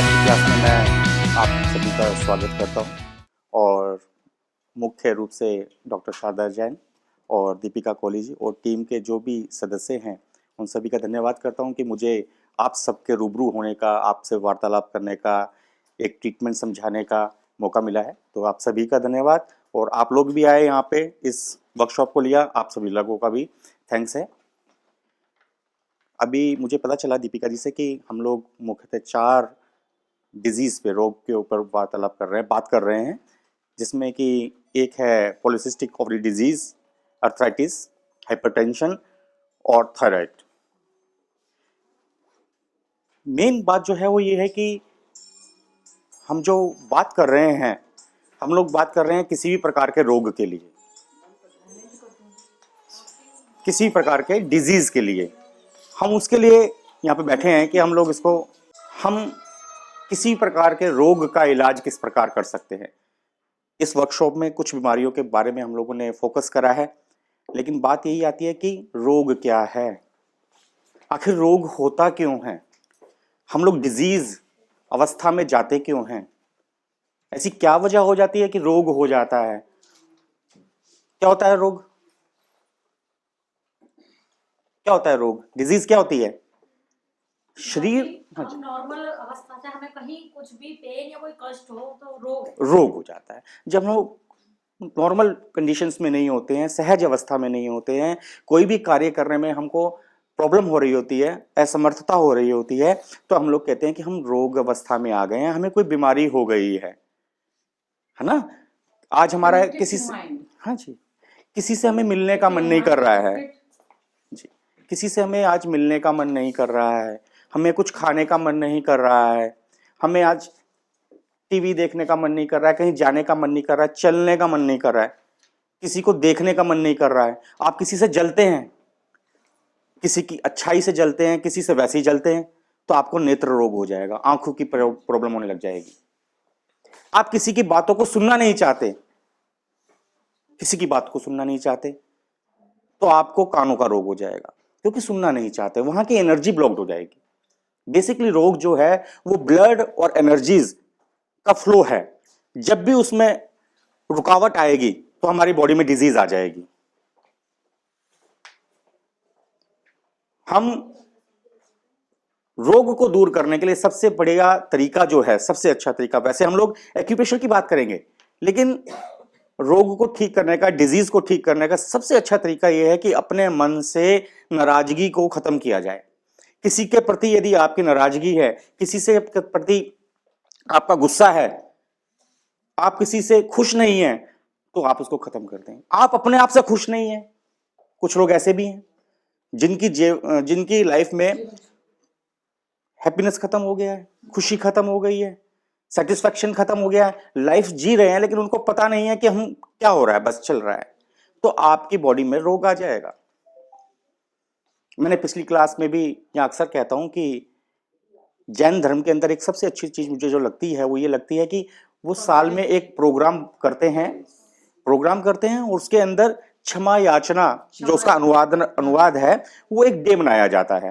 आज की क्लास में मैं आप सभी का स्वागत करता हूं और मुख्य रूप से डॉक्टर शारदा जैन और दीपिका कोहली जी और टीम के जो भी सदस्य हैं उन सभी का धन्यवाद करता हूं कि मुझे आप सबके रूबरू होने का, आपसे वार्तालाप करने का, एक ट्रीटमेंट समझाने का मौका मिला है। तो आप सभी का धन्यवाद और आप लोग भी आए यहाँ पे इस वर्कशॉप को लिया, आप सभी लोगों का भी थैंक्स है। अभी मुझे पता चला दीपिका जी से कि हम लोग मुख्यतः 4 डिजीज पे, रोग के ऊपर वार्तालाप कर रहे हैं, बात कर रहे हैं, जिसमें कि एक है polycystic ovary disease, arthritis, hypertension और थायराइड। मेन बात जो है वो ये है कि हम जो बात कर रहे हैं, हम लोग बात कर रहे हैं किसी भी प्रकार के रोग के लिए, किसी प्रकार के डिजीज के लिए। हम उसके लिए यहाँ पे बैठे हैं कि हम किसी प्रकार के रोग का इलाज किस प्रकार कर सकते हैं। इस वर्कशॉप में कुछ बीमारियों के बारे में हम लोगों ने फोकस करा है, लेकिन बात यही आती है कि रोग क्या है, आखिर रोग होता क्यों है, हम लोग डिजीज अवस्था में जाते क्यों हैं, ऐसी क्या वजह हो जाती है कि रोग हो जाता है। क्या होता है रोग? क्या होता है रोग? डिजीज क्या होती है? शरीर, हम नॉर्मल अवस्था से हमें कहीं कुछ भी पेन या कोई कष्ट हो तो रोग हो जाता है। जब हम नॉर्मल कंडीशंस में नहीं होते हैं, सहज अवस्था में नहीं होते हैं, कोई भी कार्य करने में हमको प्रॉब्लम हो रही होती है, असमर्थता हो रही होती है, तो हम लोग कहते हैं कि हम रोग अवस्था में आ गए हैं, हमें कोई बीमारी हो गई है ना। आज हमारा किसी से, हाँ जी, किसी से हमें मिलने का मन नहीं कर रहा है जी, किसी से हमें आज मिलने का मन नहीं कर रहा है, हमें कुछ खाने का मन नहीं कर रहा है, हमें आज टीवी देखने का मन नहीं कर रहा है, कहीं जाने का मन नहीं कर रहा है, चलने का मन नहीं कर रहा है, किसी को देखने का मन नहीं कर रहा है। आप किसी से जलते हैं, किसी की अच्छाई से जलते हैं, किसी से वैसे ही जलते हैं, तो आपको नेत्र रोग हो जाएगा, आंखों की प्रॉब्लम होने लग जाएगी। आप किसी की बातों को सुनना नहीं चाहते, किसी की बात को सुनना नहीं चाहते, तो आपको कानों का रोग हो जाएगा, क्योंकि सुनना नहीं चाहते, वहां की एनर्जी ब्लॉक्ड हो जाएगी। बेसिकली रोग जो है वो ब्लड और एनर्जीज का फ्लो है, जब भी उसमें रुकावट आएगी तो हमारी बॉडी में डिजीज आ जाएगी। हम रोग को दूर करने के लिए सबसे बढ़िया तरीका जो है, सबसे अच्छा तरीका, वैसे हम लोग एक्यूप्रेशर की बात करेंगे, लेकिन रोग को ठीक करने का, डिजीज को ठीक करने का सबसे अच्छा तरीका यह है कि अपने मन से नाराजगी को खत्म किया जाए। किसी के प्रति यदि आपकी नाराजगी है, किसी से प्रति आपका गुस्सा है, आप किसी से खुश नहीं हैं, तो आप उसको खत्म कर दें। आप अपने आप से खुश नहीं हैं, कुछ लोग ऐसे भी हैं जिनकी लाइफ में हैप्पीनेस खत्म हो गया है, खुशी खत्म हो गई है, सेटिस्फैक्शन खत्म हो गया है, लाइफ जी रहे हैं लेकिन उनको पता नहीं है कि हम क्या हो रहा है, बस चल रहा है, तो आपकी बॉडी में रोग आ जाएगा। मैंने पिछली क्लास में भी यहां अक्सर कहता हूं कि जैन धर्म के अंदर एक सबसे अच्छी चीज मुझे जो लगती है वो ये लगती है कि वो साल में एक प्रोग्राम करते हैं और उसके अंदर क्षमा याचना, जो उसका अनुवाद है, वो एक डे मनाया जाता है,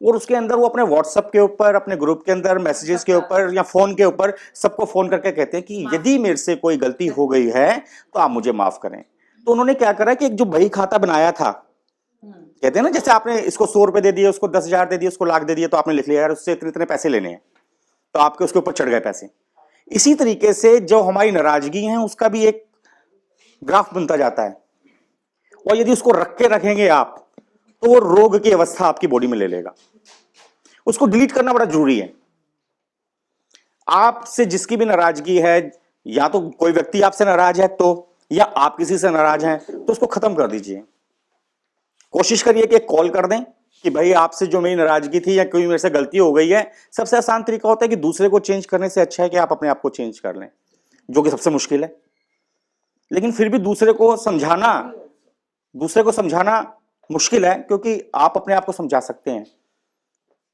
और उसके अंदर वो अपने व्हाट्सएप के ऊपर, अपने ग्रुप के अंदर, मैसेजेस के ऊपर या फोन के ऊपर सबको फोन करके कहते हैं कि यदि मेरे से कोई गलती हो गई है तो आप मुझे माफ करें। तो उन्होंने क्या करा कि एक जो बही खाता बनाया था, कहते हैं ना, जैसे आपने इसको 100 रुपए दे दिए, उसको 10,000 दे दिए, उसको लाख दे दिए, तो आपने लिख लिया यार उससे इतने इतने पैसे लेने हैं, तो आपके उसके ऊपर चढ़ गए पैसे। इसी तरीके से जो हमारी नाराजगी है उसका भी एक ग्राफ बनता जाता है, और यदि उसको रख के रखेंगे आप तो वो रोग की अवस्था आपकी बॉडी में ले लेगा। उसको डिलीट करना बड़ा जरूरी है। आपसे जिसकी भी नाराजगी है, या तो कोई व्यक्ति आपसे नाराज है तो, या आप किसी से नाराज हैं तो उसको खत्म कर दीजिए। कोशिश करिए कि कॉल कर दें कि भाई आपसे जो मेरी नाराजगी थी या कोई मेरे से गलती हो गई है। सबसे आसान तरीका होता है कि दूसरे को चेंज करने से अच्छा है कि आप अपने आप को चेंज कर लें, जो कि सबसे मुश्किल है। लेकिन फिर भी दूसरे को समझाना मुश्किल है, क्योंकि आप अपने आप को समझा सकते हैं,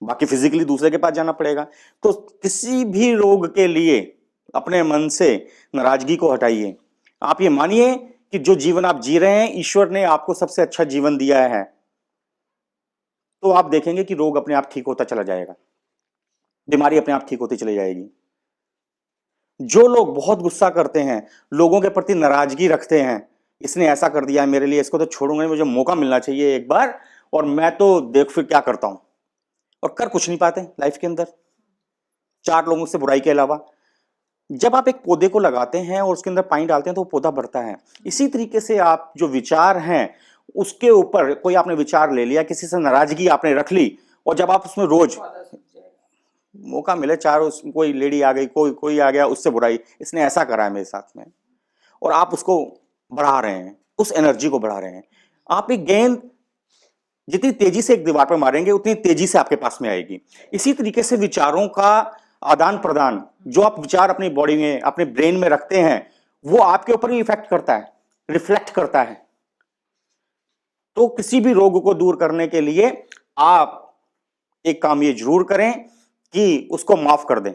बाकी फिजिकली दूसरे के पास जाना पड़ेगा। तो किसी भी रोग के लिए अपने मन से नाराजगी को हटाइए। आप ये मानिए कि जो जीवन आप जी रहे हैं, ईश्वर ने आपको सबसे अच्छा जीवन दिया है, तो आप देखेंगे कि रोग अपने आप ठीक होता चला जाएगा। बीमारी अपने आप ठीक होती चली जाएगी। जो लोग बहुत गुस्सा करते हैं, लोगों के प्रति नाराजगी रखते हैं, इसने ऐसा कर दिया है मेरे लिए, इसको तो छोड़ूंगा नहीं, मुझे मौका मिलना चाहिए एक बार, और मैं तो देख फिर क्या करता हूं, और कर कुछ नहीं पाते लाइफ के अंदर, चार लोगों से बुराई के अलावा। जब आप एक पौधे को लगाते हैं और उसके अंदर पानी डालते हैं तो वो पौधा बढ़ता है। इसी तरीके से आप जो विचार हैं उसके ऊपर कोई आपने विचार ले लिया, किसी से नाराजगी आपने रख ली, और जब आप उसमें रोज मौका मिले, चार कोई लेडी आ गई, कोई आ गया, उससे बुराई, इसने ऐसा करा है मेरे साथ में, और आप उसको बढ़ा रहे हैं, उस एनर्जी को बढ़ा रहे हैं। आप एक गेंद जितनी तेजी से एक दीवार पर मारेंगे उतनी तेजी से आपके पास में आएगी। इसी तरीके से विचारों का आदान प्रदान, जो आप विचार अपनी बॉडी में, अपने ब्रेन में रखते हैं, वो आपके ऊपर ही इफेक्ट करता है, रिफ्लेक्ट करता है। तो किसी भी रोग को दूर करने के लिए आप एक काम ये जरूर करें कि उसको माफ कर दें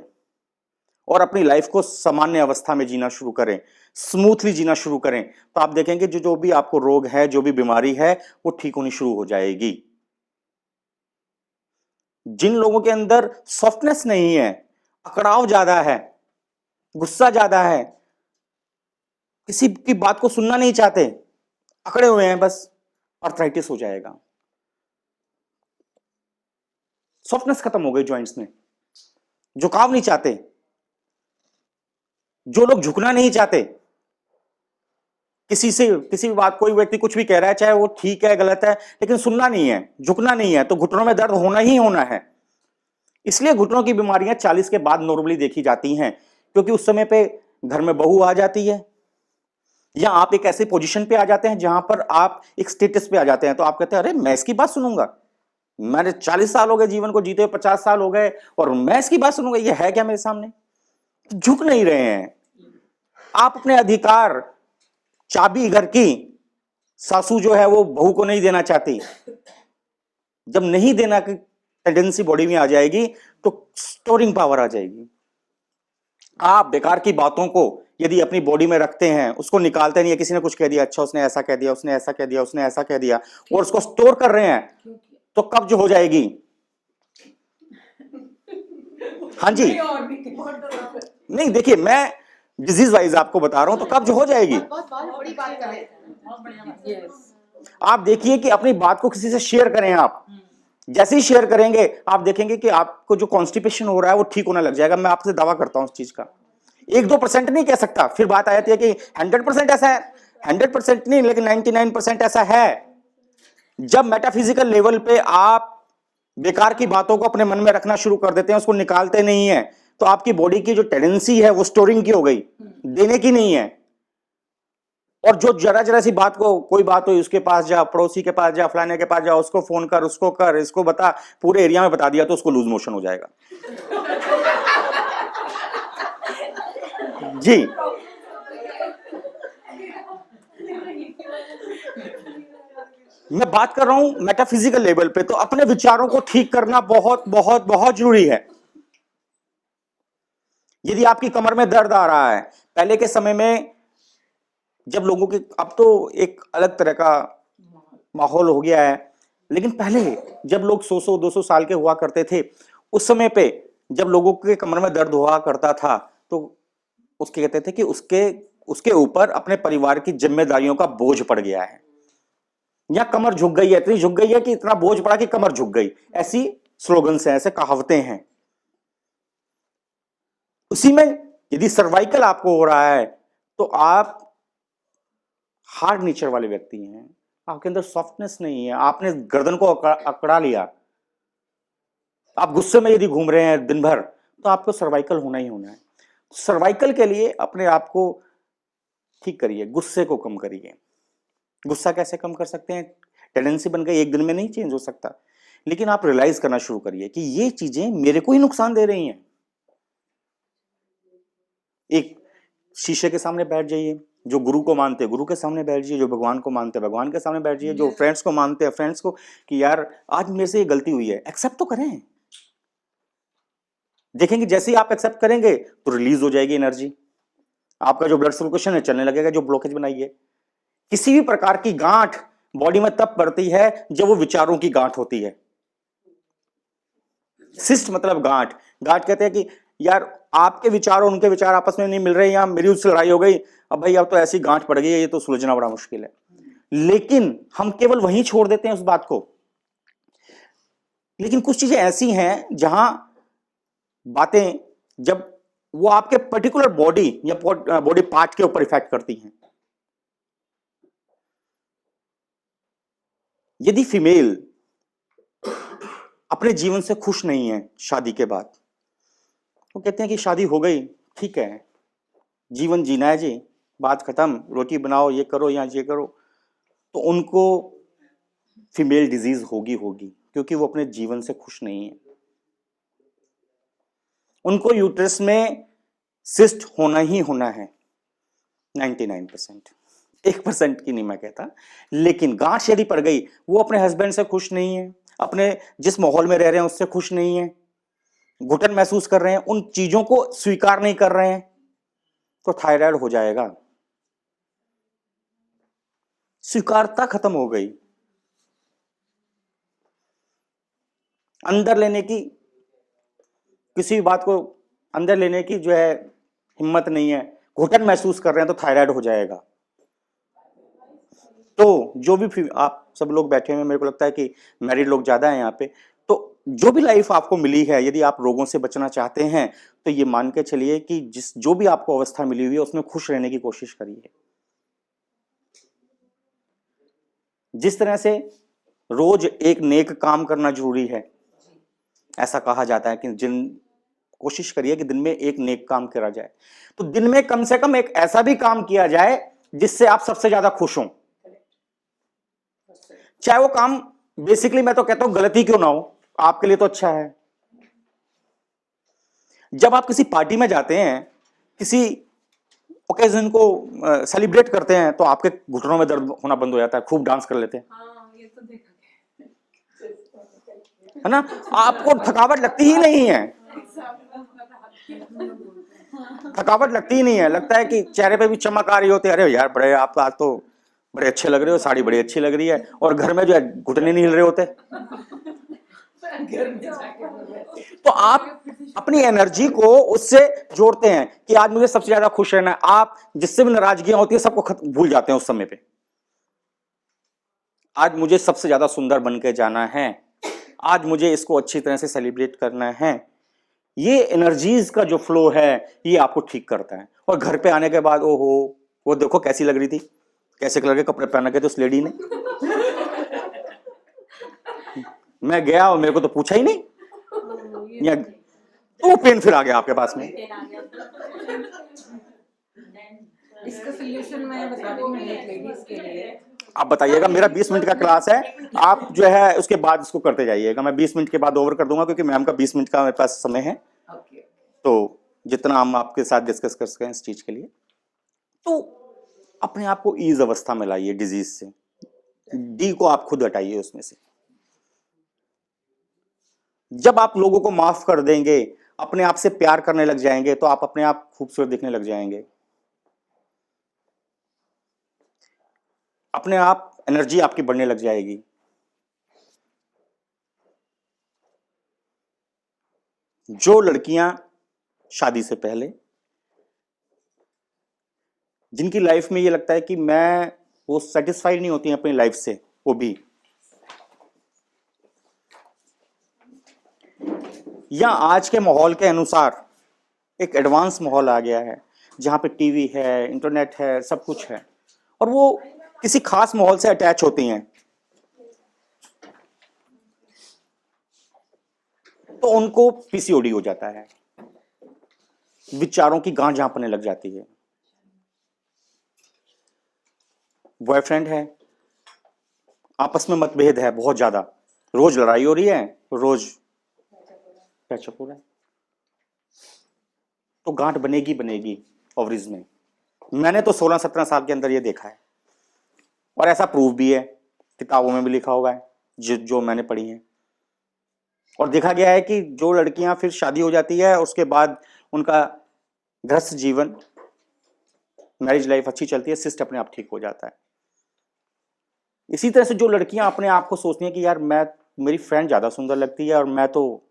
और अपनी लाइफ को सामान्य अवस्था में जीना शुरू करें, स्मूथली जीना शुरू करें। तो आप देखेंगे जो भी आपको रोग है, जो भी बीमारी है, वो ठीक होनी शुरू हो जाएगी। जिन लोगों के अंदर सॉफ्टनेस नहीं है, अकड़ाव ज्यादा है, गुस्सा ज्यादा है, किसी की बात को सुनना नहीं चाहते, अकड़े हुए हैं, बस आर्थराइटिस हो जाएगा। सॉफ्टनेस खत्म हो गई जॉइंट्स में, झुकाव नहीं चाहते, जो लोग झुकना नहीं चाहते, किसी से किसी भी बात, कोई व्यक्ति कुछ भी कह रहा है, चाहे वो ठीक है गलत है, लेकिन सुनना नहीं है, झुकना नहीं है, तो घुटनों में दर्द होना ही होना है। इसलिए घुटनों की बीमारियां 40 के बाद नॉर्मली देखी जाती हैं, क्योंकि उस समय पे घर में बहू आ जाती है, या आप एक ऐसे पोजीशन पे आ जाते हैं जहां पर आप एक स्टेटस पे आ जाते हैं, तो आप कहते हैं अरे मैं इसकी बात सुनूंगा, मैंने 40 साल हो गए जीवन को जीते हुए, 50 साल हो गए, और मैं इसकी बात सुनूंगा, ये है क्या मेरे सामने? झुक नहीं रहे हैं आप अपने अधिकार। चाबी घर की सासू जो है वो बहू को नहीं देना चाहती। जब नहीं देना की टेंडेंसी बॉडी में आ जाएगी तो स्टोरिंग पावर आ जाएगी। आप बेकार की बातों को यदि अपनी बॉडी में रखते हैं, उसको निकालते नहीं है, किसी ने कुछ कह दिया, अच्छा उसने ऐसा कह दिया, उसने ऐसा कह दिया, उसने ऐसा कह दिया, और उसको स्टोर कर रहे हैं, तो कब्ज हो जाएगी। हाँ जी, नहीं देखिए, मैं डिजीज वाइज आपको बता रहा हूं, तो कब्ज हो जाएगी। बड़ी बात कर रहे हैं। आप देखिए कि अपनी बात को किसी से शेयर करें। आप जैसे ही शेयर करेंगे आप देखेंगे कि आपको जो कॉन्स्टिपेशन हो रहा है वो ठीक होने लग जाएगा। मैं आपसे दावा करता हूं इस चीज का। 1-2% नहीं कह सकता, फिर बात आ जाती है कि 100% ऐसा है। 100% नहीं, लेकिन 99% ऐसा है। जब मेटाफिजिकल लेवल पे आप बेकार की बातों को अपने मन में रखना शुरू कर देते हैं, उसको निकालते नहीं है, तो आपकी बॉडी की जो टेंडेंसी है वो स्टोरिंग की हो गई, देने की नहीं है। और जो जरा जरा सी बात को, कोई बात हो, उसके पास जा, पड़ोसी के पास जा, फलाने के पास जा, उसको फोन कर, उसको कर, इसको बता, पूरे एरिया में बता दिया तो उसको लूज मोशन हो जाएगा। जी, मैं बात कर रहा हूं मेटाफिजिकल लेवल पे। तो अपने विचारों को ठीक करना बहुत बहुत बहुत जरूरी है। यदि आपकी कमर में दर्द आ रहा है, पहले के समय में जब लोगों के, अब तो एक अलग तरह का माहौल हो गया है, लेकिन पहले जब लोग 100-200 साल के हुआ करते थे, उस समय पे जब लोगों के कमर में दर्द हुआ करता था तो उसके कहते थे कि उसके ऊपर अपने परिवार की जिम्मेदारियों का बोझ पड़ गया है, या कमर झुक गई है, इतनी झुक गई है कि इतना बोझ पड़ा कि कमर झुक गई। ऐसी स्लोगन्स हैं, ऐसे कहावतें हैं। उसी में यदि सर्वाइकल आपको हो रहा है तो आप हार्ड नेचर वाले व्यक्ति हैं, आपके अंदर सॉफ्टनेस नहीं है, आपने गर्दन को अकड़ा लिया, आप गुस्से में यदि घूम रहे हैं दिन भर, तो आपको सर्वाइकल होना ही होना है। सर्वाइकल के लिए अपने आप को ठीक करिए, गुस्से को कम करिए। गुस्सा कैसे कम कर सकते हैं? टेंडेंसी बन गई, एक दिन में नहीं चेंज हो सकता, लेकिन आप रियलाइज करना शुरू करिए कि ये चीजें मेरे को ही नुकसान दे रही हैं। एक शीशे के सामने बैठ जाइए, जो गुरु को मानते हैं गुरु के सामने बैठ जाइए, जो भगवान को मानते हैं भगवान के सामने बैठ जाइए, जो फ्रेंड्स को मानते हैं फ्रेंड्स को, कि यार आज मेरे से ये गलती हुई है, एक्सेप्ट तो करें। देखेंगे जैसे ही आप एक्सेप्ट करेंगे तो रिलीज हो जाएगी एनर्जी, आपका जो ब्लड सर्कुलेशन है चलने लगेगा। जो ब्लॉकेज बनाइए, किसी भी प्रकार की गांठ बॉडी में तब पड़ती है जब वो विचारों की गांठ होती है। सिस्ट मतलब गांठ। गांठ कहते हैं कि यार आपके विचार और उनके विचार आपस में नहीं मिल रहे, या मेरी उससे लड़ाई हो गई, अब भाई अब तो ऐसी गांठ पड़ गई है, ये तो सुलझना बड़ा मुश्किल है। लेकिन हम केवल वहीं छोड़ देते हैं उस बात को। लेकिन कुछ चीजें ऐसी हैं जहां बातें जब वो आपके पर्टिकुलर बॉडी या बॉडी पार्ट के ऊपर इफेक्ट करती हैं। यदि फीमेल अपने जीवन से खुश नहीं है शादी के बाद, वो कहते हैं कि शादी हो गई ठीक है, जीवन जीना है जी, बात खत्म, रोटी बनाओ, ये करो या ये करो, तो उनको फीमेल डिजीज होगी होगी, क्योंकि वो अपने जीवन से खुश नहीं है। उनको यूट्रस में सिस्ट होना ही होना है 99%, 1% की नहीं मैं कहता। लेकिन गांठ यदि पड़ गई, वो अपने हस्बैंड से खुश नहीं है, अपने जिस माहौल में रह रहे हैं उससे खुश नहीं है, घुटन महसूस कर रहे हैं, उन चीजों को स्वीकार नहीं कर रहे हैं, तो थायराइड हो जाएगा। स्वीकारता खत्म हो गई, अंदर लेने की, किसी भी बात को अंदर लेने की जो है हिम्मत नहीं है, घुटन महसूस कर रहे हैं, तो थायराइड हो जाएगा। तो जो भी आप सब लोग बैठे हुए हैं, मेरे को लगता है कि मैरिड लोग ज्यादा हैं यहाँ पे, तो जो भी लाइफ आपको मिली है, यदि आप रोगों से बचना चाहते हैं, तो ये मान के चलिए कि जो भी आपको अवस्था मिली हुई है उसमें खुश रहने की कोशिश करिए। जिस तरह से रोज एक नेक काम करना जरूरी है, ऐसा कहा जाता है कि कोशिश करिए कि दिन में एक नेक काम करा जाए, तो दिन में कम से कम एक ऐसा भी काम किया जाए जिससे आप सबसे ज्यादा खुश हों। चाहे वो काम बेसिकली मैं तो कहता हूं गलती क्यों ना हो, आपके लिए तो अच्छा है। जब आप किसी पार्टी में जाते हैं, किसी ओकेजन को सेलिब्रेट करते हैं, तो आपके घुटनों में दर्द होना बंद हो जाता है, खूब डांस कर लेते हैं। हाँ, ये तो देखा है ना, आपको थकावट लगती ही नहीं है, थकावट लगती ही नहीं है, लगता है कि चेहरे पे भी चमक आ रही होती है, अरे यार बड़े आप आज तो बड़े अच्छे लग रहे हो, साड़ी बड़ी अच्छी लग रही है, और घर में जो है घुटने नहीं हिल रहे होते। तो आप अपनी एनर्जी को उससे जोड़ते हैं कि आज मुझे सबसे ज्यादा खुश रहना है। आप जिससे भी नाराजगियां होती है सबको भूल जाते हैं उस समय पे। आज मुझे सबसे ज्यादा सुंदर बन के जाना है, आज मुझे इसको अच्छी तरह से सेलिब्रेट करना है। ये एनर्जीज का जो फ्लो है ये आपको ठीक करता है। और घर पे आने के बाद ओहो वो देखो कैसी लग रही थी, कैसे कलर के कपड़े पहन के थे उस लेडी ने, मैं गया और मेरे को तो पूछा ही नहीं, या तो पेन फिर आ गया आपके पास में। इसका सॉल्यूशन मैं बता दूं लेडीज के लिए, आप बताइएगा, मेरा 20 मिनट का क्लास है, आप जो है उसके बाद इसको करते जाइएगा। मैं 20 मिनट के बाद ओवर कर दूंगा क्योंकि मैम का 20 मिनट का मेरे पास समय है, तो जितना हम आपके साथ डिस्कस कर सकें इस चीज के लिए। तो अपने आप को ईज अवस्था में लाइए डिजीज से, डी को आप खुद हटाइए उसमें से। जब आप लोगों को माफ कर देंगे, अपने आप से प्यार करने लग जाएंगे, तो आप अपने आप खूबसूरत दिखने लग जाएंगे। अपने आप एनर्जी आपकी बढ़ने लग जाएगी। जो लड़कियां शादी से पहले, जिनकी लाइफ में ये लगता है कि मैं वो सेटिस्फाइड नहीं होती हैं अपनी लाइफ से, वो भी, या आज के माहौल के अनुसार एक एडवांस माहौल आ गया है जहां पे टीवी है, इंटरनेट है, सब कुछ है, और वो किसी खास माहौल से अटैच होती हैं, तो उनको पीसीओडी हो जाता है, विचारों की गांठ जहां पड़ने लग जाती है। बॉयफ्रेंड है, आपस में मतभेद है बहुत ज्यादा, रोज लड़ाई हो रही है, रोज पैचअप हो रहा है, तो गांठ बनेगी बनेगी ओवरीज में। मैंने तो 16-17 साल के अंदर ये देखा है, और ऐसा प्रूफ भी है, किताबों में भी लिखा हुआ है जो मैंने पढ़ी है। और देखा गया है कि जो लड़कियां फिर शादी हो जाती है उसके बाद उनका गृहस्थ जीवन, मैरिज लाइफ अच्छी चलती है, सिस्ट अपने आप ठीक हो जाता है। इसी तरह से जो लड़कियां अपने आप को सोचती हैं कि यार मेरी फ्रेंड ज्यादा सुंदर लगती है और मैं तो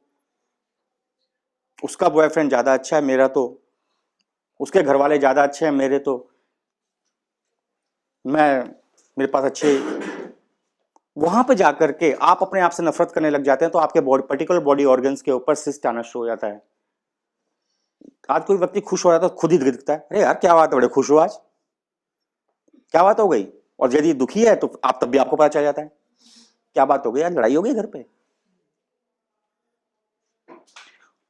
उसका बॉयफ्रेंड ज्यादा अच्छा है, मेरा तो, उसके घर वाले ज्यादा अच्छे हैं, मेरे तो, मेरे पास अच्छे। वहां पे जाकर के आप अपने आप से नफरत करने लग जाते हैं, तो आपके बॉडी, पर्टिकुलर बॉडी ऑर्गन्स के ऊपर सिस्ट आना शुरू हो जाता है। आज कोई व्यक्ति खुश हो जाता है तो खुद ही दिखता है, अरे यार क्या बात है, बड़े खुश हो आज, क्या बात हो गई। और यदि दुखी है तो आप तब भी आपको पता चल जाता है क्या बात हो गई, आज लड़ाई हो गई घर पे।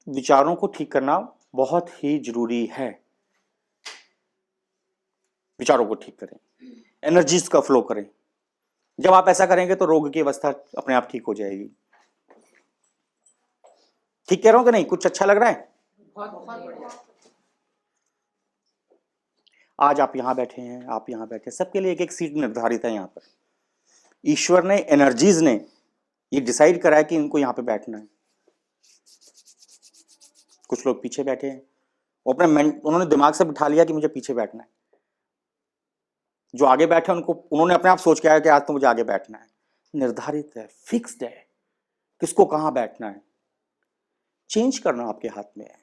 विचारों को ठीक करना बहुत ही जरूरी है। विचारों को ठीक करें, एनर्जीज का फ्लो करें। जब आप ऐसा करेंगे तो रोग की अवस्था अपने आप ठीक हो जाएगी। ठीक कह रहा हूं कि नहीं, कुछ अच्छा लग रहा है? बहुत बढ़िया। आज आप यहां बैठे हैं, आप यहां बैठे, सबके लिए एक एक सीट निर्धारित है। यहां पर ईश्वर ने, एनर्जीज ने ये डिसाइड करा है कि इनको यहां पे बैठना है। कुछ लोग पीछे बैठे हैं, उन्होंने दिमाग से बिठा लिया कि मुझे पीछे बैठना है। जो आगे बैठे उन्होंने अपने आप सोच के आया कि आज तो मुझे आगे बैठना है। निर्धारित है, फिक्स्ड है, किसको कहां बैठना है। चेंज करना आपके हाथ में है।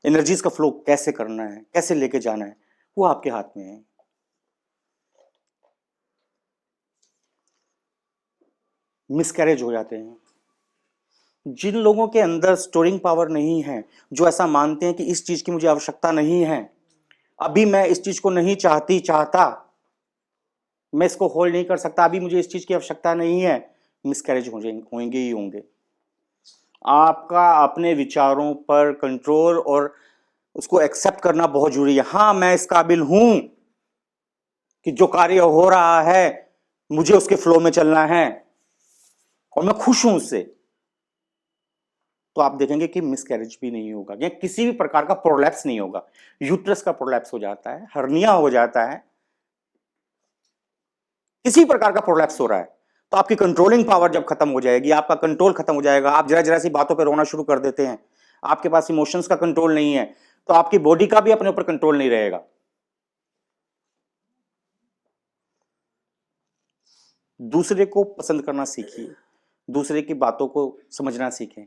एनर्जीज का फ्लो कैसे करना है, कैसे लेके जाना है, वो आपके हाथ में है। मिसकैरेज हो जाते हैं जिन लोगों के अंदर स्टोरिंग पावर नहीं है, जो ऐसा मानते हैं कि इस चीज की मुझे आवश्यकता नहीं है, अभी मैं इस चीज को नहीं चाहता, मैं इसको होल्ड नहीं कर सकता, अभी मुझे इस चीज की आवश्यकता नहीं है, मिसकैरेज होंगे ही होंगे। आपका अपने विचारों पर कंट्रोल और उसको एक्सेप्ट करना बहुत जरूरी है। हाँ, मैं इस काबिल हूं कि जो कार्य हो रहा है मुझे उसके फ्लो में चलना है और मैं खुश हूं उससे, तो आप देखेंगे कि मिसकैरेज भी नहीं होगा या किसी भी प्रकार का प्रोलैप्स नहीं होगा। यूट्रस का प्रोलैप्स हो जाता है, हर्निया हो जाता है, किसी प्रकार का प्रोलैप्स हो रहा है, तो आपकी कंट्रोलिंग पावर जब खत्म हो जाएगी, आपका कंट्रोल खत्म हो जाएगा, आप जरा जरा सी बातों पे रोना शुरू कर देते हैं, आपके पास इमोशंस का कंट्रोल नहीं है, तो आपकी बॉडी का भी अपने ऊपर कंट्रोल नहीं रहेगा। दूसरे को पसंद करना सीखिए, दूसरे की बातों को समझना सीखें।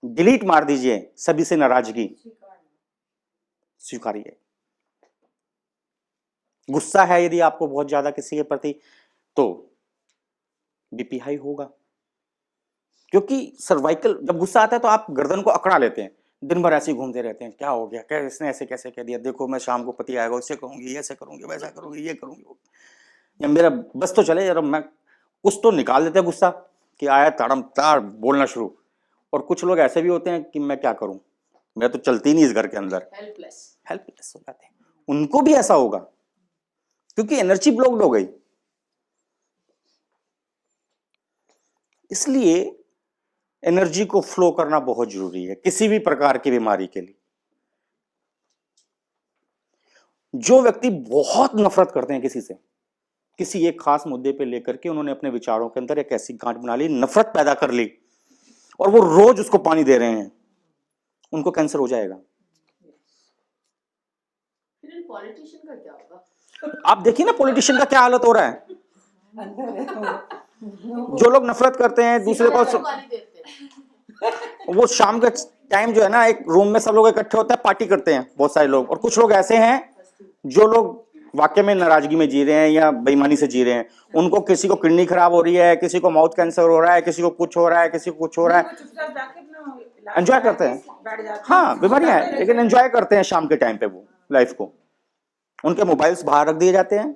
डिलीट मार दीजिए सभी से नाराजगी, स्वीकारिए। गुस्सा है यदि आपको बहुत ज्यादा किसी के प्रति, तो बीपी हाई होगा, क्योंकि सर्वाइकल, जब गुस्सा आता है तो आप गर्दन को अकड़ा लेते हैं, दिन भर ऐसे ही घूमते रहते हैं, क्या हो गया, क्या इसने ऐसे कैसे कह दिया, देखो मैं शाम को पति आएगा, उससे कहूंगी, ऐसे करूंगी, वैसा करूंगी, ये करूंगी, या मेरा बस तो चले यार, मैं कुछ तो निकाल देते हैं गुस्सा कि आया ताड़म ताड़ बोलना शुरू। और कुछ लोग ऐसे भी होते हैं कि मैं क्या करूं, मैं तो चलती नहीं इस घर के अंदर, हेल्पलेस हो जाते हैं। उनको भी ऐसा होगा क्योंकि एनर्जी ब्लॉक्ड हो गई। इसलिए एनर्जी को फ्लो करना बहुत जरूरी है किसी भी प्रकार की बीमारी के लिए। जो व्यक्ति बहुत नफरत करते हैं किसी से, किसी एक खास मुद्दे पे लेकर के उन्होंने अपने विचारों के अंदर एक ऐसी गांठ बना ली, नफरत पैदा कर ली, और वो रोज उसको पानी दे रहे हैं, उनको कैंसर हो जाएगा। फिर पॉलिटिशियन का क्या होगा? आप देखिए ना पॉलिटिशियन का क्या हालत हो रहा है। जो लोग नफरत करते हैं दूसरे को, वो शाम के टाइम जो है ना, एक रूम में सब लोग इकट्ठे होते हैं, पार्टी करते हैं बहुत सारे लोग। और कुछ लोग ऐसे हैं जो लोग वाकई में नाराजगी में जी रहे हैं या बेईमानी से जी रहे हैं। उनको किसी को किडनी खराब हो रही है, किसी को माउथ कैंसर हो रहा है, किसी को कुछ हो रहा है, किसी को कुछ हो रहा है, एंजॉय करते हैं। हाँ, बीमारियां हैं लेकिन एंजॉय करते हैं शाम के टाइम पे वो लाइफ को। उनके मोबाइल्स बाहर रख दिए जाते हैं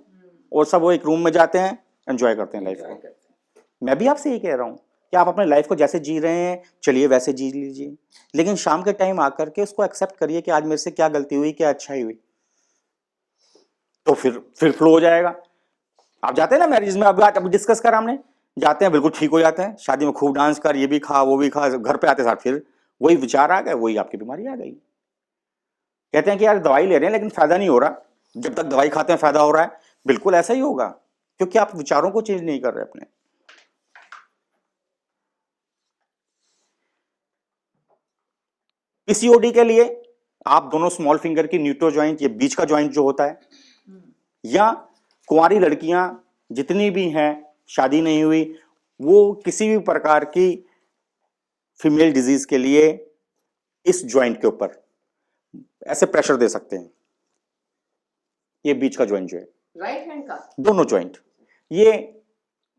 और सब वो एक रूम में जाते हैं, एंजॉय करते हैं लाइफ को। मैं भी आपसे यही कह रहा हूं कि आप अपने लाइफ को जैसे जी रहे हैं चलिए वैसे जी लीजिए, लेकिन शाम के टाइम आकर के उसको एक्सेप्ट करिए कि आज मेरे से क्या गलती हुई, क्या अच्छाई हुई, तो फिर फ्लो हो जाएगा। आप जाते हैं ना मैरिज में, अभी डिस्कस करा हमने, जाते हैं बिल्कुल ठीक हो जाते हैं, शादी में खूब डांस कर, ये भी खा वो भी खा, घर पे आते साथ फिर वही विचार आ गए, वही आपकी बीमारी आ गई। कहते हैं कि यार दवाई ले रहे हैं लेकिन फायदा नहीं हो रहा, जब तक दवाई खाते हैं फायदा हो रहा है। बिल्कुल ऐसा ही होगा क्योंकि आप विचारों को चेंज नहीं कर रहे अपने। पीसीओडी के लिए आप दोनों स्मॉल फिंगर की न्यूट्रो ज्वाइंट, ये बीच का ज्वाइंट जो होता है, या कुंवारी लड़कियां जितनी भी हैं शादी नहीं हुई, वो किसी भी प्रकार की फीमेल डिजीज के लिए इस जॉइंट के ऊपर ऐसे प्रेशर दे सकते हैं। ये बीच का जॉइंट जो है, राइट हैंड का दोनों जॉइंट, ये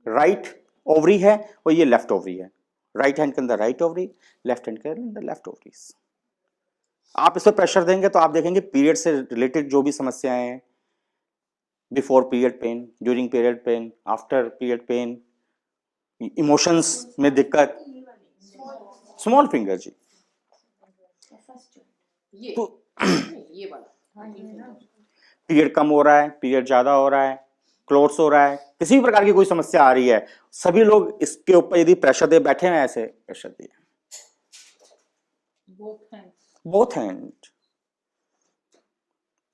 राइट ओवरी है और ये लेफ्ट ओवरी है। राइट हैंड के अंदर राइट ओवरी, लेफ्ट हैंड के अंदर लेफ्ट ओवरीज। आप इस पर प्रेशर देंगे तो आप देखेंगे पीरियड से रिलेटेड जो भी समस्याएं हैं, before period pain, during period pain, after period pain, emotions में दिक्कत, स्मॉल फिंगर जी। ये तो ये वाला पीरियड कम हो रहा है, पीरियड ज्यादा हो रहा है, क्लोट्स हो रहा है, किसी भी प्रकार की कोई समस्या आ रही है, सभी लोग इसके ऊपर यदि प्रेशर दे बैठे हैं, ऐसे प्रेशर दिए बोथ हैंड,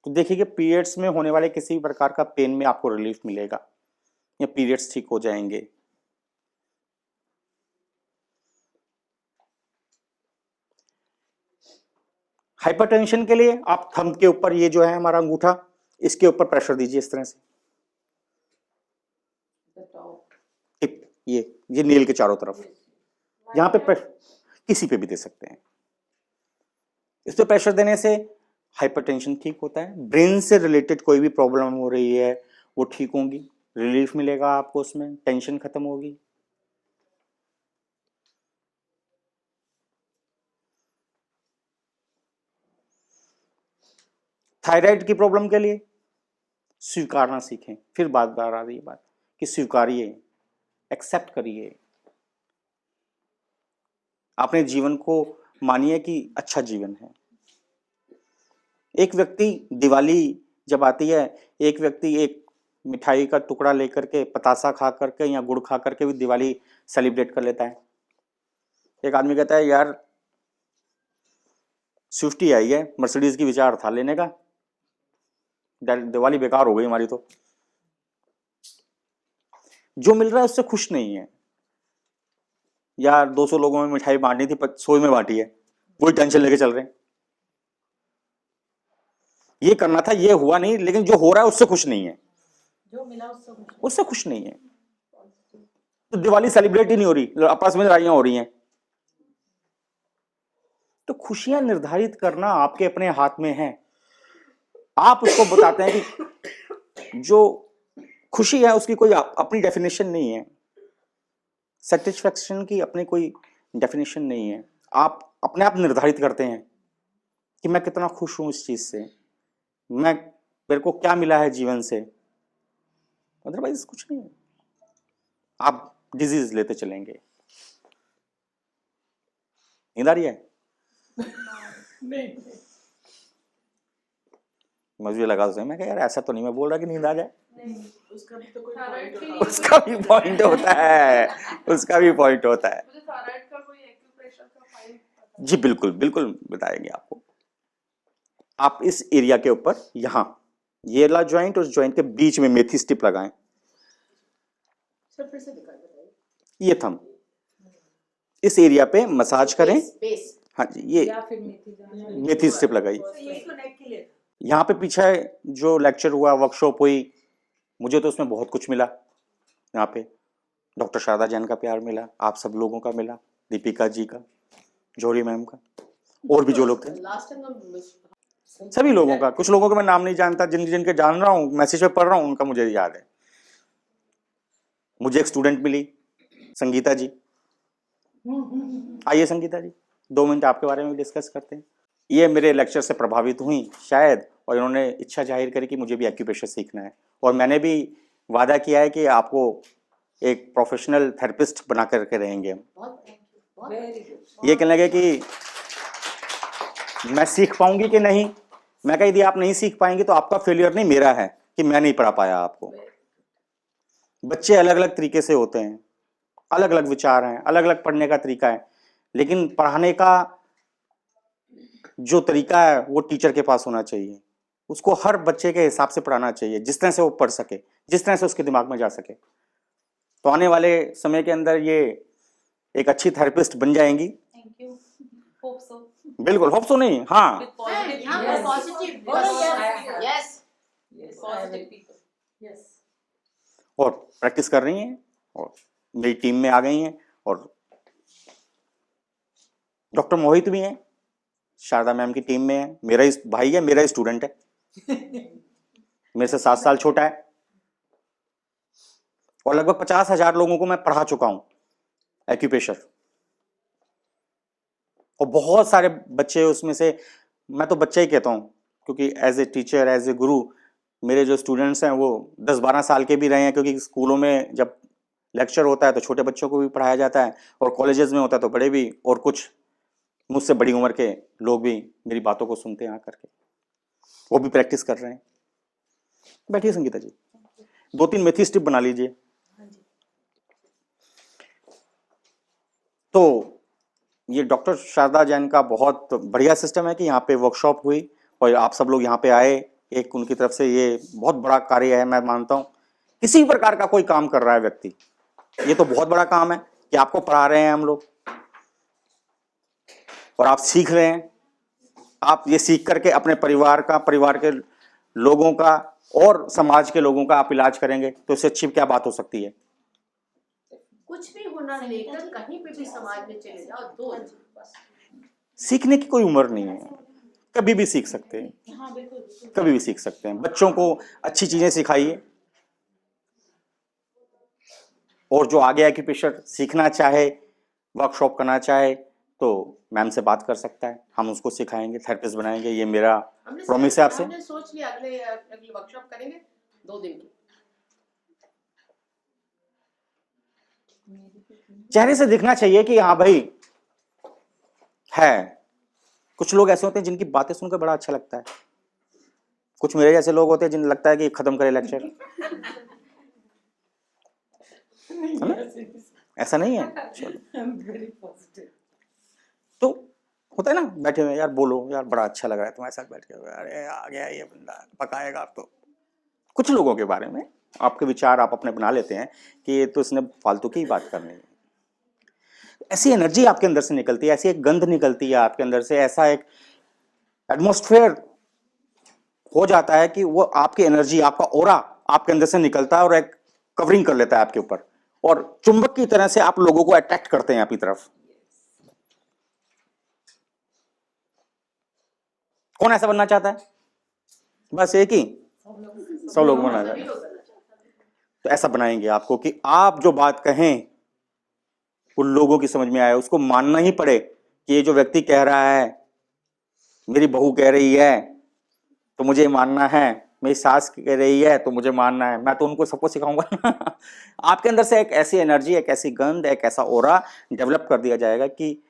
तो देखिए कि पीरियड्स में होने वाले किसी भी प्रकार का पेन में आपको रिलीफ मिलेगा या पीरियड्स ठीक हो जाएंगे। हाइपरटेंशन के लिए आप थंब के ऊपर, ये जो है हमारा अंगूठा, इसके ऊपर प्रेशर दीजिए इस तरह से, टिप, ये नील के चारों तरफ, यहां पे किसी पे भी दे सकते हैं। इस पे प्रेशर देने से हाइपरटेंशन ठीक होता है। ब्रेन से रिलेटेड कोई भी प्रॉब्लम हो रही है वो ठीक होगी, रिलीफ मिलेगा आपको, उसमें टेंशन खत्म होगी। थायराइड की प्रॉब्लम के लिए स्वीकारना सीखें। फिर बार बार आ रही है बात कि स्वीकारिए, एक्सेप्ट करिए, अपने जीवन को मानिए कि अच्छा जीवन है। एक व्यक्ति दिवाली जब आती है, एक व्यक्ति एक मिठाई का टुकड़ा लेकर के, पतासा खा करके या गुड़ खा करके भी दिवाली सेलिब्रेट कर लेता है। एक आदमी कहता है यार स्विफ्ट ही आई है, मर्सिडीज की विचार था लेने का, दिवाली बेकार हो गई हमारी। तो जो मिल रहा है उससे खुश नहीं है। यार 200 लोगों में मिठाई बांटनी थी, 100 में बांटी है, वही टेंशन लेके चल रहे हैं। ये करना था, ये हुआ नहीं, लेकिन जो हो रहा है उससे खुश नहीं है, जो मिला उससे खुश नहीं है। तो दिवाली सेलिब्रेट ही नहीं हो रही, आपस में लड़ाइयां हो रही हैं। तो खुशियां निर्धारित करना आपके अपने हाथ में है। आप उसको बताते हैं कि जो खुशी है उसकी कोई अपनी डेफिनेशन नहीं है, सेटिस्फैक्शन की अपनी कोई डेफिनेशन नहीं है। आप अपने आप निर्धारित करते हैं कि मैं कितना खुश हूं इस चीज से, मेरे को क्या मिला है जीवन से। अदरवाइज कुछ नहीं है, आप डिजीज लेते चलेंगे। नींद आ रही है? मुझे लगा उसे, मैं कहा यार ऐसा तो नहीं मैं बोल रहा कि नींद आ जाए। उसका भी तो कोई point होता है। उसका भी पॉइंट होता है, उसका भी पॉइंट होता है। मुझे थायराइड का कोई एक्यूप्रेशर का फाइल पता है। जी बिल्कुल बिल्कुल बताएंगे आपको। आप इस एरिया के ऊपर, यहाँ ये वाला जॉइंट, उस जॉइंट के बीच में मेथी स्टिप लगाएं। सर फिर से दिखा बताइए। ये थंब इस एरिया पे मसाज करें। बेस हाँ जी, ये या फिर मेथी स्टिप लगाइए। यही तो नेक के लिए यहाँ पे पीछे जो लेक्चर हुआ, वर्कशॉप हुई, मुझे तो उसमें बहुत कुछ मिला। यहाँ पे डॉक्टर शारदा जैन का प्यार मिला, आप सब लोगों का मिला, दीपिका जी का, जौहरी मैम का, और भी जो लोग थे, लास्ट टाइम सभी लोगों का। कुछ लोगों को मैं नाम नहीं जानता, जिनके जान रहा हूँ, मैसेज पे पढ़ रहा हूँ, उनका मुझे याद है। मुझे एक स्टूडेंट मिली, संगीता जी। आइए संगीता जी, 2 मिनट आपके बारे में डिस्कस करते हैं। ये मेरे लेक्चर से प्रभावित हुई शायद, और इन्होंने इच्छा जाहिर करी कि मुझे भी एक्यूप्रेशर सीखना है, और मैंने भी वादा किया है कि आपको एक प्रोफेशनल थेरेपिस्ट बना करके रहेंगे हम। Very good. ये कहने लगे कि मैं सीख पाऊंगी कि नहीं। मैं कहा यदि आप नहीं सीख पाएंगे तो आपका फेलियर नहीं, मेरा है कि मैं नहीं पढ़ा पाया आपको। बच्चे अलग अलग तरीके से होते हैं, अलग अलग विचार हैं, अलग अलग पढ़ने का तरीका है, लेकिन पढ़ाने का जो तरीका है वो टीचर के पास होना चाहिए। उसको हर बच्चे के हिसाब से पढ़ाना चाहिए, जिस तरह से वो पढ़ सके, जिस तरह से उसके दिमाग में जा सके। तो आने वाले समय के अंदर ये एक अच्छी थेरेपिस्ट बन जाएंगी। Thank you, hope so. बिल्कुल, होप सो नहीं, हाँ, विद यहाँ पॉजिटिव, पर positive yes positive people, yes. और प्रैक्टिस कर रही हैं और मेरी टीम में आ गई हैं, और डॉक्टर मोहित भी हैं, शारदा मैम की टीम में है, मेरा ही भाई है, मेरा स्टूडेंट है, मेरे से 7 साल छोटा है, और लगभग 50,000 लोगों को मैं पढ़ा चुका हूं एक्यूप्रेशर, और बहुत सारे बच्चे उसमें से, मैं तो बच्चा ही कहता हूं क्योंकि as a teacher, as a guru, मेरे जो स्टूडेंट्स हैं वो 10-12 साल के भी रहे हैं, क्योंकि स्कूलों में जब लेक्चर होता है तो छोटे बच्चों को भी पढ़ाया जाता है, और कॉलेजेस में होता है तो बड़े भी, और कुछ मुझसे बड़ी उम्र के लोग भी मेरी बातों को सुनते हैं आकर के, वो भी प्रैक्टिस कर रहे हैं। बैठिए संगीता जी, 2-3 मेथी स्टिप बना लीजिए। तो ये डॉक्टर शारदा जैन का बहुत बढ़िया सिस्टम है कि यहाँ पे वर्कशॉप हुई और आप सब लोग यहाँ पे आए, एक उनकी तरफ से ये बहुत बड़ा कार्य है। मैं मानता हूँ किसी भी प्रकार का कोई काम कर रहा है व्यक्ति, ये तो बहुत बड़ा काम है कि आपको पढ़ा रहे हैं हम लोग और आप सीख रहे हैं। आप ये सीख करके अपने परिवार का, परिवार के लोगों का और समाज के लोगों का आप इलाज करेंगे, तो इससे अच्छी क्या बात हो सकती है। कुछ भी हुनर लेकर कहीं पे भी समाज में चले जाओ, दो बस। सीखने की कोई उम्र नहीं है, कभी भी सीख सकते हैं, हाँ बिल्कुल कभी भी सीख सकते हैं। बच्चों को अच्छी चीजें सिखाइए, और जो आगे एक्यूप्रेशर सीखना चाहे, वर्कशॉप करना चाहे, तो मैम से बात कर सकता है, हम उसको सिखाएंगे, थेरेपिस्ट बनाएंगे। ये मेरा प्रॉमिस है आपसे। हमने सोच लिया अगले वर्कशॉप करेंगे 2 दिन की। चेहरे से दिखना चाहिए कि हाँ भाई है। कुछ लोग ऐसे होते हैं जिनकी बातें सुनकर बड़ा अच्छा लगता है, कुछ मेरे जैसे लोग होते हैं जिन्हें लगता है कि खत्म करे लेक्चर, है ना? ऐसा नहीं है। चलो, तो होता है ना, बैठे हुए यार बोलो यार बड़ा अच्छा लग रहा है तुम्हारे साथ बैठ के, अरे आ गया ये बंदा पकाएगा। आप तो कुछ लोगों के बारे में आपके विचार आप अपने बना लेते हैं कि ये तो इसने फालतू की बात करनी है। ऐसी एनर्जी आपके अंदर से निकलती है, ऐसी एक गंध निकलती है आपके अंदर से, ऐसा एक एटमॉस्फेयर हो जाता है कि वो आपकी एनर्जी, आपका ऑरा आपके अंदर से निकलता है और एक कवरिंग कर लेता है आपके ऊपर, और चुंबक की तरह से आप लोगों को अट्रैक्ट करते हैं आपकी तरफ। कौन ऐसा बनना चाहता है? बस एक ही, सब लोग बनना चाहते हैं। तो ऐसा बनाएंगे आपको कि आप जो बात कहें उन लोगों की समझ में आए, उसको मानना ही पड़े कि ये जो व्यक्ति कह रहा है, मेरी बहू कह रही है तो मुझे मानना है, मेरी सास कह रही है तो मुझे मानना है। मैं तो उनको सबको सिखाऊंगा। आपके अंदर से एक ऐसी एनर्जी, एक ऐसी गंध, एक ऐसा ऑरा डेवलप कर दिया जाएगा कि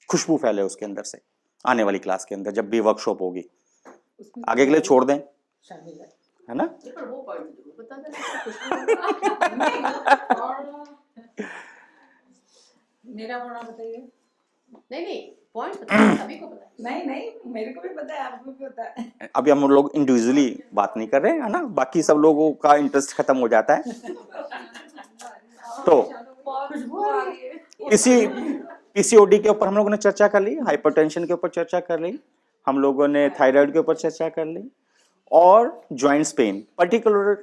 खुशबू फैले उसके अंदर से। आने वाली क्लास के अंदर जब भी वर्कशॉप होगी, आगे के लिए छोड़ दें, है ना? पर वो पॉइंट जरूर बता देना। मेरा होना बताइए। नहीं पॉइंट बताइए, सभी को पता है। नहीं मेरे को भी पता है, आपको भी पता है। अभी हम लोग इंडिविजुअली बात नहीं कर रहे हैं, है ना? बाकी सब लोगों का इंटरेस्ट खत्म हो जाता है। तो इसी पीसीओडी के ऊपर हम लोगों ने चर्चा कर ली, हाइपरटेंशन के ऊपर चर्चा कर ली, हम लोगों ने थायराइड के ऊपर चर्चा कर ली, और जॉइंट्स पेन, पर्टिकुलर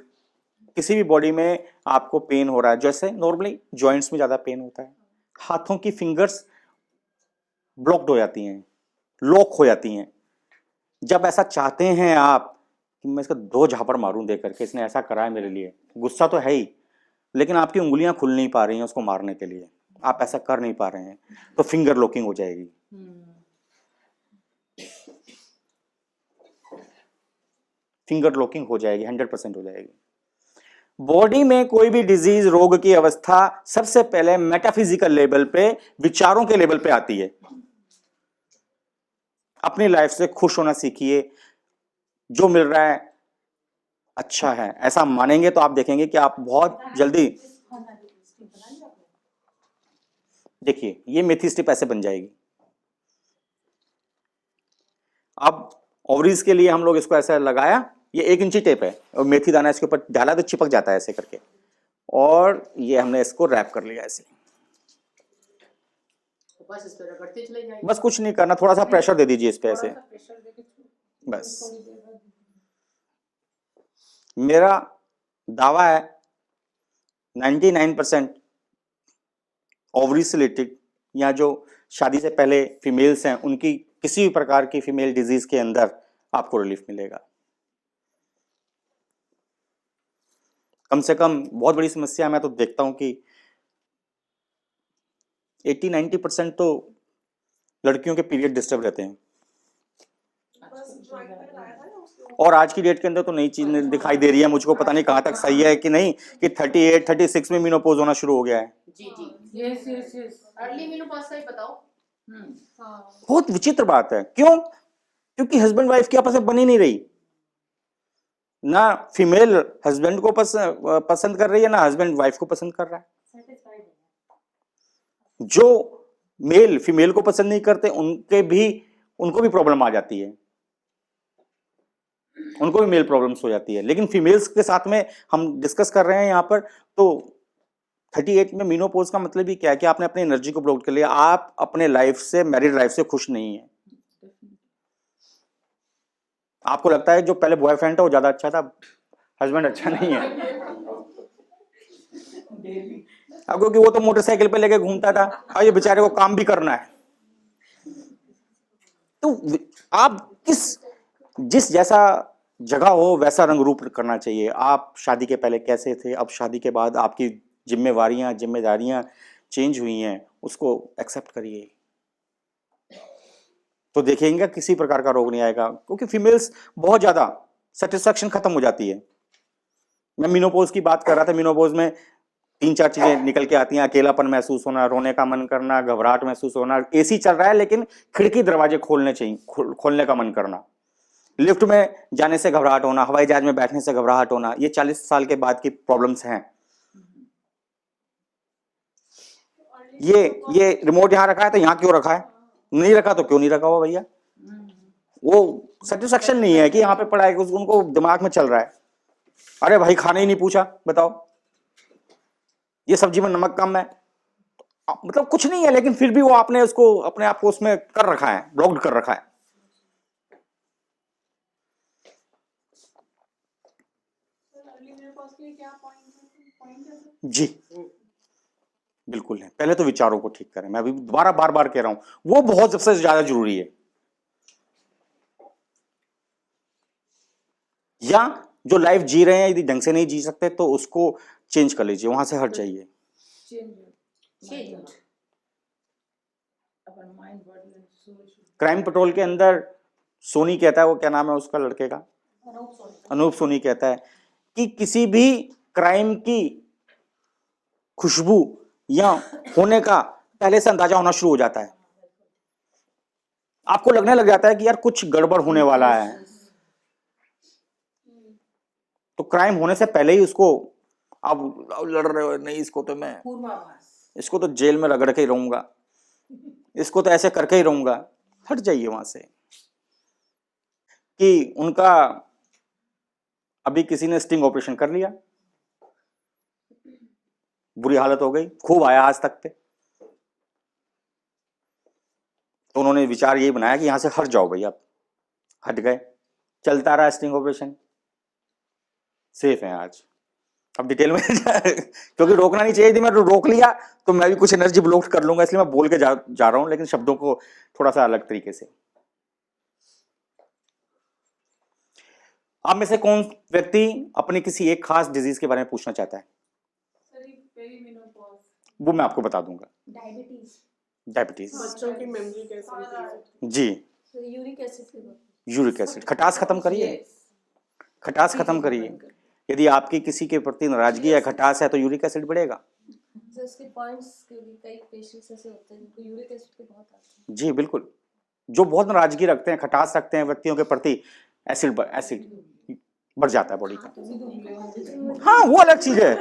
किसी भी बॉडी में आपको पेन हो रहा है, जैसे नॉर्मली जॉइंट्स में ज्यादा पेन होता है, हाथों की फिंगर्स ब्लॉक्ड हो जाती हैं, लॉक हो जाती हैं। जब ऐसा चाहते हैं आप कि मैं इसका 2 झापड़ मारूं दे करके, इसने ऐसा करा है मेरे लिए, गुस्सा तो है ही, लेकिन आपकी उंगलियां खुल नहीं पा रही हैं उसको मारने के लिए, आप ऐसा कर नहीं पा रहे हैं, तो फिंगर लॉकिंग हो जाएगी। फिंगर लॉकिंग हो जाएगी, 100% हो जाएगी। बॉडी में कोई भी डिजीज, रोग की अवस्था सबसे पहले मेटाफिजिकल लेवल पे, विचारों के लेवल पे आती है। अपनी लाइफ से खुश होना सीखिए, जो मिल रहा है अच्छा है, ऐसा मानेंगे तो आप देखेंगे कि आप बहुत जल्दी, देखिए ये मेथी स्टिप ऐसे बन जाएगी। अब ओवरीज के लिए हम लोग इसको ऐसा लगाया, ये 1 इंची टेप है और मेथी दाना इसके ऊपर डाला तो चिपक जाता है ऐसे करके, और ये हमने इसको रैप कर लिया ऐसे। बस इस पे रगड़ते चले जाएंगे। बस कुछ नहीं करना, थोड़ा सा प्रेशर दे दीजिए इस पे ऐसे, बस। मेरा दावा है 99% ओवरी से रिलेटेड या जो शादी से पहले फीमेल्स हैं उनकी किसी भी प्रकार की फीमेल डिजीज के अंदर आपको रिलीफ मिलेगा। कम से कम बहुत बड़ी समस्या मैं तो देखता हूं कि 80-90% तो लड़कियों के पीरियड डिस्टर्ब रहते हैं, बस ड्राइंग में लाया था ना उसके और आज की डेट के अंदर तो नई चीज दिखाई दे रही है मुझको, पता नहीं कहां तक सही है कि नहीं, कि 38-36 में मीनोपॉज होना शुरू हो गया है। जी जी yes yes yes early menopause का ही बताओ। हाँ बहुत विचित्र बात है, क्यों? क्योंकि हस्बैंड वाइफ की आपस में बनी नहीं रही, ना फीमेल हस्बैंड को पसंद कर रही है, ना हस्बैंड वाइफ को पसंद कर रहा है। सेटिस्फाइड है। जो मेल फीमेल को पसंद नहीं करते उनको भी प्रॉब्लम आ जाती है, उनको भी मेल प्रॉब्लम्स हो जाती है। लेकिन फीमेल्स के साथ में हम डिस्कस कर रहे हैं यहाँ पर, तो 38 में मीनोपॉज का मतलब ही क्या है कि आपने अपनी एनर्जी को ब्लॉक कर लिया, आप अपने लाइफ से, मैरिड लाइफ से खुश नहीं है। आपको लगता है जो पहले बॉयफ्रेंड था वो ज्यादा अच्छा था, हस्बैंड अच्छा नहीं है। अब क्योंकि वो तो मोटरसाइकिल पे लेके घूमता था और ये बेचारे को काम भी करना है। तो आप जिस जैसा जगह हो वैसा रंग रूप करना चाहिए। आप शादी के पहले कैसे थे, अब शादी के बाद आपकी जिम्मेदारियां चेंज हुई हैं, उसको एक्सेप्ट करिए, तो देखेंगे किसी प्रकार का रोग नहीं आएगा। क्योंकि फीमेल्स बहुत ज्यादा सेटिस्फैक्शन खत्म हो जाती है। मैं मीनोपॉज की बात कर रहा था, मीनोपॉज में 3-4 चीजें निकल के आती हैं, अकेलापन महसूस होना, रोने का मन करना, घबराहट महसूस होना, एसी चल रहा है लेकिन खिड़की दरवाजे खोलने चाहिए, खोलने का मन करना, लिफ्ट में जाने से घबराहट होना, हवाई जहाज में बैठने से घबराहट होना, ये 40 साल के बाद की प्रॉब्लम्स हैं। ये रिमोट यहाँ रखा है तो यहाँ क्यों रखा है, नहीं रखा तो क्यों नहीं रखा हुआ भैया, वो सेटिस्फैक्शन नहीं है कि यहाँ पे पड़ा है, उनको दिमाग में चल रहा है, अरे भाई खाने ही नहीं पूछा, बताओ ये सब्जी में नमक कम है, मतलब कुछ नहीं है लेकिन फिर भी वो आपने उसको अपने आप को उसमें कर रखा है, ब्लॉक्ड कर रखा है। अर्ली मेनोपॉज के लिए क्या पॉइंट है सर? जी बिल्कुल है, पहले तो विचारों को ठीक करें, मैं अभी दोबारा बार बार कह रहा हूं, वो बहुत सबसे ज्यादा जरूरी है। या जो लाइफ जी रहे हैं यदि ढंग से नहीं जी सकते तो उसको चेंज कर लीजिए, वहां से हट जाइए। क्राइम पेट्रोल के अंदर सोनी कहता है, वो क्या नाम है उसका लड़के का, अनूप सोनी कहता है कि किसी भी क्राइम की खुशबू या होने का पहले से अंदाजा होना शुरू हो जाता है, आपको लगने लग जाता है कि यार कुछ गड़बड़ होने वाला है, तो क्राइम होने से पहले ही उसको अब लड़ रहे हो, नहीं इसको तो मैं, इसको तो जेल में रगड़ के ही रहूंगा, इसको तो ऐसे करके ही रहूंगा, हट जाइए वहां से। कि उनका अभी किसी ने स्टिंग ऑपरेशन कर लिया, बुरी हालत हो गई, खूब आया आज तक पे, तो उन्होंने विचार यही बनाया कि यहां से हट जाओ भैया, हट गए, चलता रहा स्टिंग ऑपरेशन, सेफ है आज। अब डिटेल में क्योंकि रोकना नहीं चाहिए थी, मैं रोक लिया तो मैं भी कुछ एनर्जी ब्लॉक कर लूंगा, इसलिए मैं बोल के जा रहा हूं, लेकिन शब्दों को थोड़ा सा अलग तरीके से। आप में से कौन व्यक्ति अपनी किसी एक खास डिजीज के बारे में पूछना चाहता है? वो मैं आपको बता दूंगा, डायबिटीज। बच्चों की मेमोरी कैसे होती है? जी, यूरिक एसिड, यूरिक एसिड, खटास खत्म करिए, खटास खत्म करिए। यदि आपकी किसी के प्रति नाराजगी या खटास है तो यूरिक एसिड बढ़ेगा। इसके पॉइंट्स के भी कई पेशेंट्स ऐसे होते हैं जिनको यूरिक एसिड के बहुत आते हैं। जी बिल्कुल, जो बहुत नाराजगी रखते हैं, खटास रखते हैं व्यक्तियों के प्रति, एसिड बढ़ जाता है बॉडी का। हाँ वो अलग चीज है।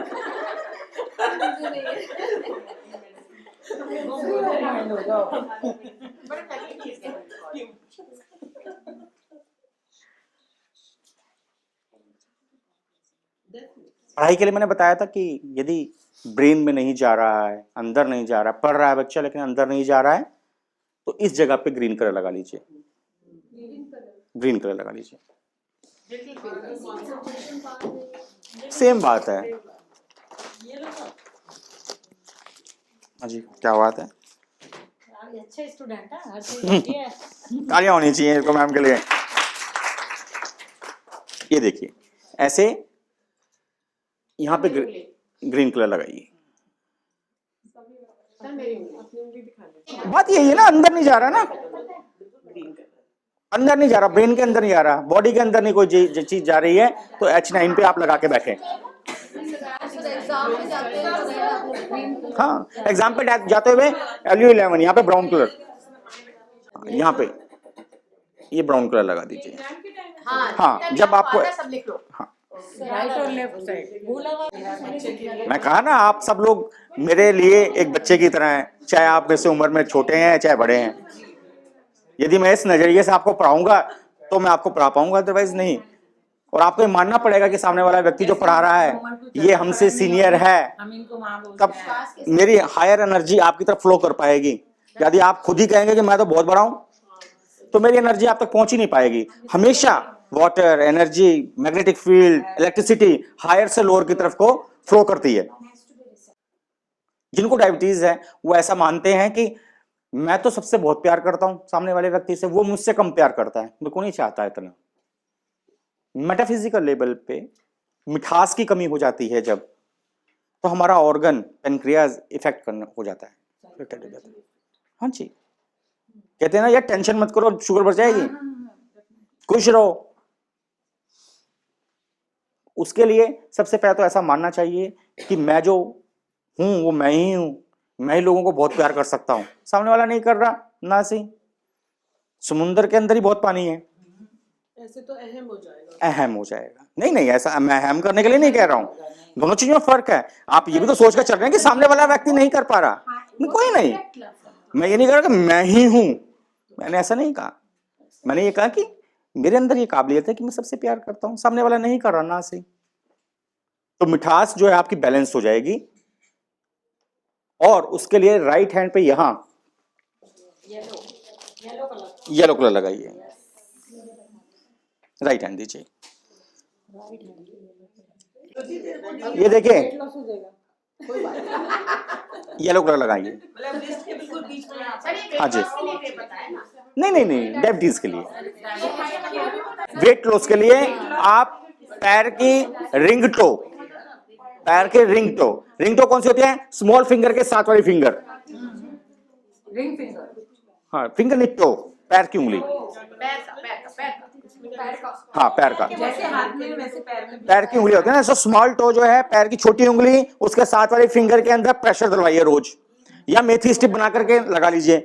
पढ़ाई के लिए मैंने बताया था कि यदि ब्रेन में नहीं जा रहा है, अंदर नहीं जा रहा है, पढ़ रहा है बच्चा लेकिन अंदर नहीं जा रहा है, तो इस जगह पे ग्रीन कलर लगा लीजिए, ग्रीन कलर लगा लीजिए, सेम बात है। हाँ जी क्या बात है? अच्छे स्टूडेंट है, हर चीज होती है। तालियां होनी चाहिए इसको मैम के लिए। ये देखिए ऐसे यहाँ पे ग्रीन कलर लगाइए। सर मेरी उंगली बात यही है ना, अंदर नहीं जा रहा ना, अंदर नहीं जा रहा, ब्रेन के अंदर नहीं जा रहा, बॉडी के अंदर नहीं कोई चीज जा रही है, तो H9 पे आप लगा के बैठे। एग्जाम में जाते हैं हाँ, एग्जाम पे जाते हुए LU11 यहाँ पे ब्राउन कलर, यहाँ पे ये ब्राउन कलर लगा दीजिए। हाँ, जब आपको सब लिख लो। हाँ, राइट और लेफ्ट साइड। मैं कहा ना आप सब लोग मेरे लिए एक बच्चे की तरह हैं, चाहे आप में से उम्र में छोटे हैं चाहे बड़े हैं। यदि मैं इस नजरिए से आपको पढ़ाऊंगा तो मैं आपको पढ़ा पाऊंगा, अदरवाइज नहीं। और आपको ये मानना पड़ेगा कि सामने वाला व्यक्ति जो पढ़ा रहा है ये हमसे सीनियर है, हम इनको माँ बोलते तब हैं। मेरी हायर एनर्जी आपकी तरफ फ्लो कर पाएगी। यदि आप खुद ही कहेंगे कि मैं तो बहुत बड़ा हूं, तो मेरी एनर्जी आप तक पहुंच ही नहीं पाएगी। हमेशा water energy, magnetic field, electricity higher से लोअर की तरफ को फ्लो करती है। जिनको डायबिटीज है वो ऐसा मानते हैं कि मैं तो सबसे बहुत प्यार करता हूं सामने वाले व्यक्ति से, वो मुझसे कम प्यार करता है, मेरे को नहीं चाहता है इतना। मेटाफिजिकल लेवल पे मिठास की कमी हो जाती है जब, तो हमारा ऑर्गन पेनक्रियाज इफेक्ट करना हो जाता है। हाँ जी, कहते हैं ना यार टेंशन मत करो, शुगर बढ़ जाएगी, खुश रहो। उसके लिए सबसे पहले तो ऐसा मानना चाहिए कि मैं जो हूं वो मैं ही हूं, मैं ही लोगों को बहुत प्यार कर सकता हूं, सामने वाला नहीं कर रहा ना सही। समुद्र के अंदर ही बहुत पानी है, ऐसे तो अहम हो जाएगा। अहम हो जाएगा। नहीं नहीं, ऐसा मैं अहम करने के लिए नहीं कह रहा हूं, दोनों चीजों में फर्क है। आप ये भी तो सोच कर चल रहे हैं कि सामने वाला व्यक्ति नहीं कर पा रहा, कोई नहीं। मैं ये नहीं कह रहा कि मैं ही हूं, मैंने ऐसा नहीं कहा। मैंने ये कहा कि मेरे अंदर ये काबिलियत है कि मैं सबसे प्यार करता हूं, सामने वाला नहीं कर रहा ना सही। तो मिठास जो है आपकी बैलेंस हो जाएगी। और उसके लिए राइट हैंड पे यहां येलो कलर लगाइए, राइट हैंड दीजिए। ये देखिए येलो कलर लगाइए। मतलब लिस्ट के बिल्कुल बीच में आप। हाँ जी, नहीं नहीं नहीं, डायबिटीज के लिए, वेट लॉस के लिए आप पैर की रिंग टो, पैर के रिंग टो, रिंग टो कौन सी होती है? स्मॉल फिंगर के साथ वाली फिंगर, रिंग फिंगर। हाँ फिंगर नहीं टो, पैर की उंगली, हाँ पैर का, जैसे हाथ में वैसे पैर में। पैर की उंगली होती है ना, सो स्मॉल टो जो है पैर की छोटी उंगली, उसके साथ वाली फिंगर के अंदर प्रेशर दिलवाइए रोज, या मेथी स्टिप बना करके लगा लीजिए।